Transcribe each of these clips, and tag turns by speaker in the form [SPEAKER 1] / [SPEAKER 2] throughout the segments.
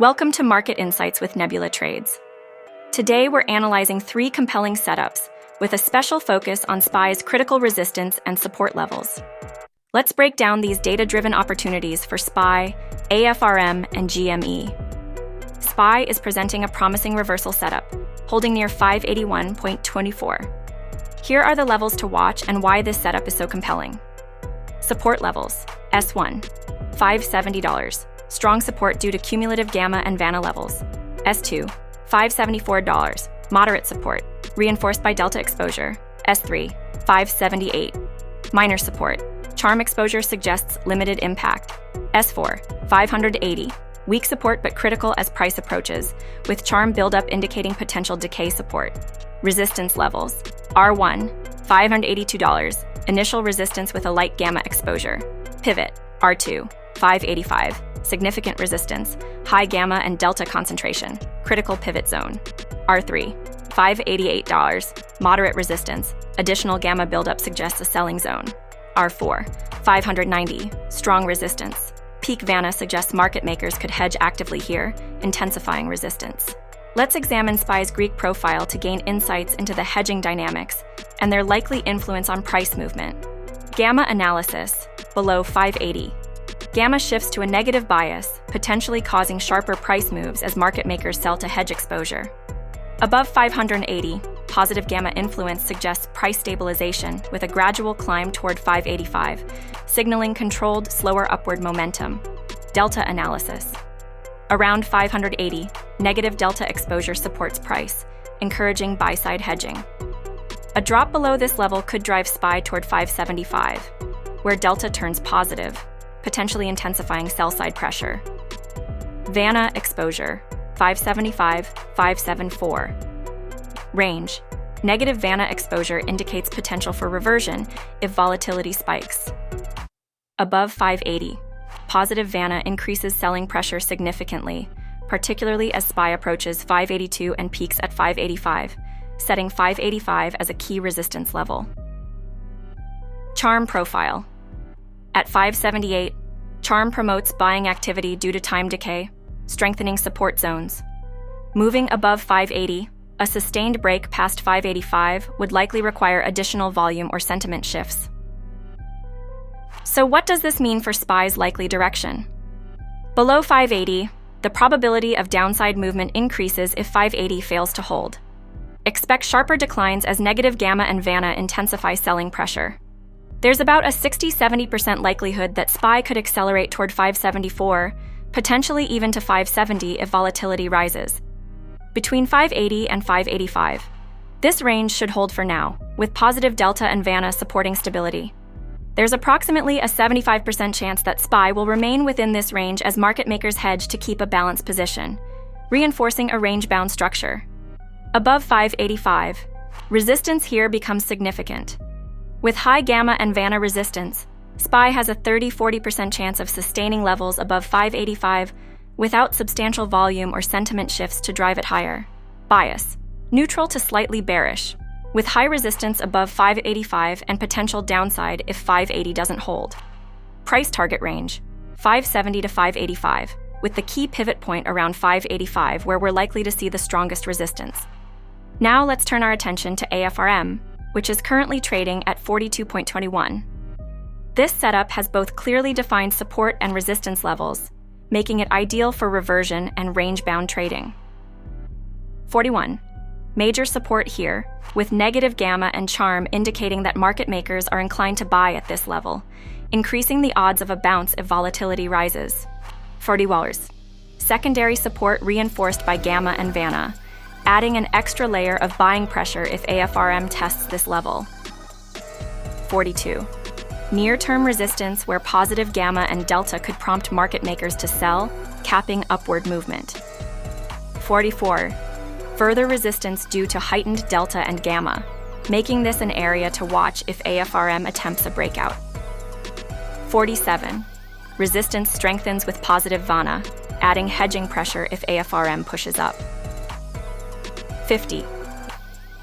[SPEAKER 1] Welcome to Market Insights with Nebula Trades. Today we're analyzing three compelling setups with a special focus on SPY's critical resistance and support levels. Let's break down these data-driven opportunities for SPY, AFRM, and GME. SPY is presenting a promising reversal setup, holding near 581.24. Here are the levels to watch and why this setup is so compelling. Support levels: S1, $570. Strong support due to cumulative gamma and vanna levels. S2, $574. Moderate support, reinforced by delta exposure. S3, $578. Minor support. Charm exposure suggests limited impact. S4, $580. Weak support but critical as price approaches, with charm buildup indicating potential decay support. Resistance levels: R1, $582. Initial resistance with a light gamma exposure. Pivot: R2, $585. Significant resistance, high gamma and delta concentration. Critical pivot zone. R3, $588. Moderate resistance. Additional gamma buildup suggests a selling zone. R4, $590. Strong resistance. Peak vanna suggests market makers could hedge actively here, intensifying resistance. Let's examine SPY's Greek profile to gain insights into the hedging dynamics and their likely influence on price movement. Gamma analysis: below 580. Gamma shifts to a negative bias, potentially causing sharper price moves as market makers sell to hedge exposure. Above 580, positive gamma influence suggests price stabilization with a gradual climb toward 585, signaling controlled, slower upward momentum. Delta analysis: around 580, negative delta exposure supports price, encouraging buy-side hedging. A drop below this level could drive SPY toward 575, where delta turns positive, potentially intensifying sell-side pressure. Vanna exposure: 575, 574. Range: negative vanna exposure indicates potential for reversion if volatility spikes. Above 580, positive vanna increases selling pressure significantly, particularly as SPY approaches 582 and peaks at 585, setting 585 as a key resistance level. Charm profile: at 578, charm promotes buying activity due to time decay, strengthening support zones. Moving above 580, a sustained break past 585 would likely require additional volume or sentiment shifts. So what does this mean for SPY's likely direction? Below 580, the probability of downside movement increases if 580 fails to hold. Expect sharper declines as negative gamma and vanna intensify selling pressure. There's about a 60-70% likelihood that SPY could accelerate toward 574, potentially even to 570 if volatility rises. Between 580 and 585. This range should hold for now, with positive delta and vanna supporting stability. There's approximately a 75% chance that SPY will remain within this range as market makers hedge to keep a balanced position, reinforcing a range-bound structure. Above 585, resistance here becomes significant. With high gamma and vanna resistance, SPY has a 30-40% chance of sustaining levels above 585 without substantial volume or sentiment shifts to drive it higher. Bias: neutral to slightly bearish, with high resistance above 585 and potential downside if 580 doesn't hold. Price target range: 570 to 585, with the key pivot point around 585 where we're likely to see the strongest resistance. Now let's turn our attention to AFRM, which is currently trading at 42.21. This setup has both clearly defined support and resistance levels, making it ideal for reversion and range-bound trading. 41. Major support here, with negative gamma and charm indicating that market makers are inclined to buy at this level, increasing the odds of a bounce if volatility rises. 40. Secondary support reinforced by gamma and vanna, adding an extra layer of buying pressure if AFRM tests this level. 42. Near-term resistance where positive gamma and delta could prompt market makers to sell, capping upward movement. 44. Further resistance due to heightened delta and gamma, making this an area to watch if AFRM attempts a breakout. 47. Resistance strengthens with positive vanna, adding hedging pressure if AFRM pushes up. 50.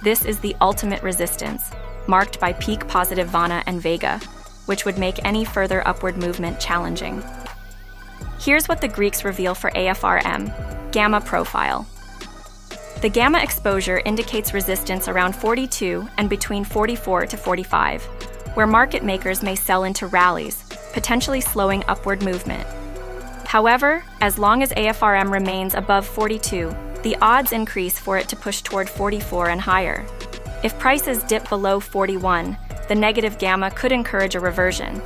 [SPEAKER 1] This is the ultimate resistance, marked by peak positive vanna and vega, which would make any further upward movement challenging. Here's what the Greeks reveal for AFRM: gamma profile. The gamma exposure indicates resistance around 42 and between 44 to 45, where market makers may sell into rallies, potentially slowing upward movement. However, as long as AFRM remains above 42, the odds increase for it to push toward 44 and higher. If prices dip below 41, the negative gamma could encourage a reversion,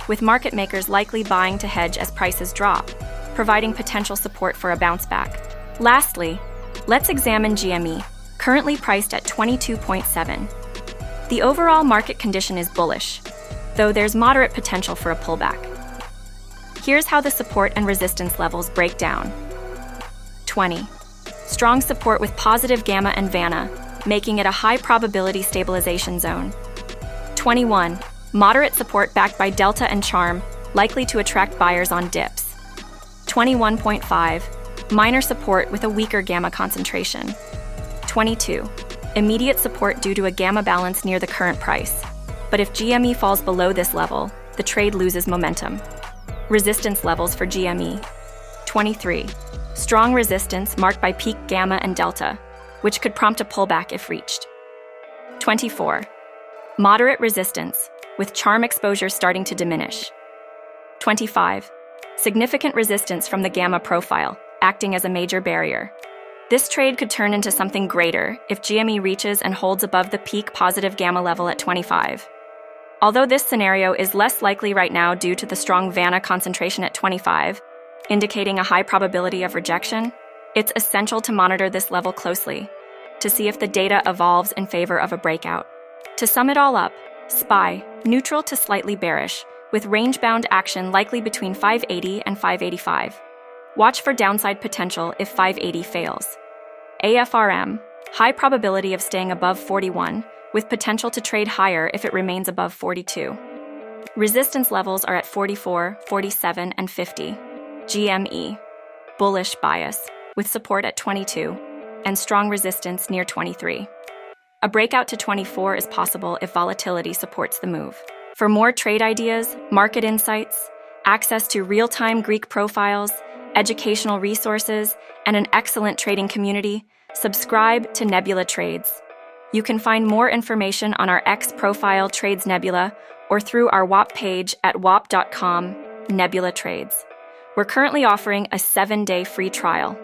[SPEAKER 1] with market makers likely buying to hedge as prices drop, providing potential support for a bounce back. Lastly, let's examine GME, currently priced at 22.7. The overall market condition is bullish, though there's moderate potential for a pullback. Here's how the support and resistance levels break down. 20. Strong support with positive gamma and vanna, making it a high probability stabilization zone. 21. Moderate support backed by delta and charm, likely to attract buyers on dips. 21.5. Minor support with a weaker gamma concentration. 22. Immediate support due to a gamma balance near the current price. But if GME falls below this level, the trade loses momentum. Resistance levels for GME. 23. Strong resistance marked by peak gamma and delta, which could prompt a pullback if reached. 24. Moderate resistance, with charm exposure starting to diminish. 25. Significant resistance from the gamma profile, acting as a major barrier. This trade could turn into something greater if GME reaches and holds above the peak positive gamma level at 25. Although this scenario is less likely right now due to the strong vanna concentration at 25, indicating a high probability of rejection, it's essential to monitor this level closely to see if the data evolves in favor of a breakout. To sum it all up, SPY, neutral to slightly bearish, with range-bound action likely between 580 and 585. Watch for downside potential if 580 fails. AFRM, high probability of staying above 41, with potential to trade higher if it remains above 42. Resistance levels are at 44, 47, and 50. GME, bullish bias, with support at 22, and strong resistance near 23. A breakout to 24 is possible if volatility supports the move. For more trade ideas, market insights, access to real-time Greek profiles, educational resources, and an excellent trading community, subscribe to Nebula Trades. You can find more information on our X profile Trades Nebula or through our WAP page at wap.com, Nebula Trades. We're currently offering a 7-day free trial.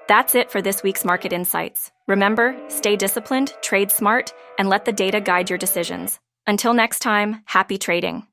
[SPEAKER 1] That's it for this week's market insights. Remember, stay disciplined, trade smart, and let the data guide your decisions. Until next time, happy trading.